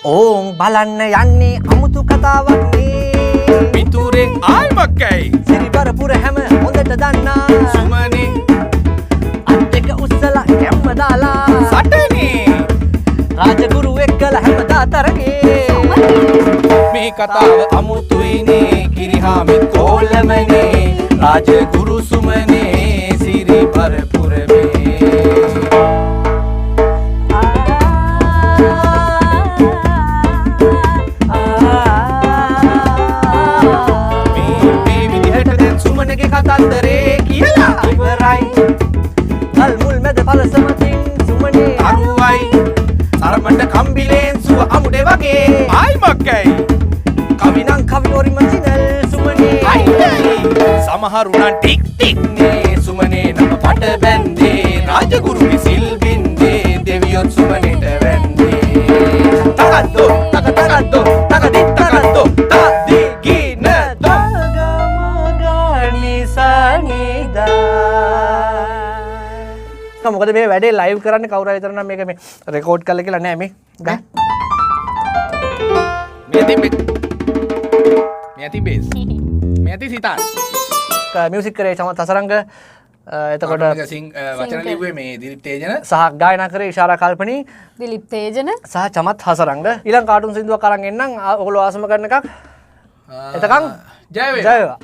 ඕන් බලන්න යන්නේ අමුතු කතාවක් නේ. පිටුරේ ආයිමක්කයි. සිරිබරපුර හැම හොඳට දන්නා. සුමනේ අත් දෙක උස්සලා කැම්ම දාලා. සටනේ රාජගුරු එක්කලා හැමදා තරගේ. මේ කතාව අමුතුයිනේ කිරිහාමි කොල්ලමනේ. රාජගුරු සුමනේ සිරිබරපුර මේ. සුමනගේ කතන්දරේ කියලා ඉවරයි. ගල් මුල් මැද පලසමතින් සුමනේ අරුවයි. සරමණ්ඩ කම්බිලෙන් සුව අමුඩේ වගේ ආයිමක්කයි. කවිනම් කවි ඔරිජිනල් සුමනේ අයියි. සමහරුණන් ටික් ටික් නේ සුමනේ නම පට බැන්දේ. රාජගුරුගේ සිල් බින්දේ දෙවියොත් සුමනේට වැන්දේ. තකද්දෝ තකද්දෝ තකදි තකද්දෝ තදිගින මොකද මේ වැඩේ ලයිව් කරන්න කවුරු හරි විතර නම් මේක මේ රෙකෝඩ් කරලා කියලා නෑ මේ ගහ මේ ඇති බේස් මේ ඇති සිතාර් මියුසික් කරේ සමත් හසරංග එතකොට වචන ලිව්වේ මේ දිලිප් තේජන සහ ගායනා කරේ ඉෂාරා කල්පනී දිලිප් තේජන සහ චමත් හසරංග ඊළඟ කාටුන් සින්දුවක් අරන් එන්නම් ඔයගොල්ලෝ ආසම කරන එකක් එතකන් ජය වේවා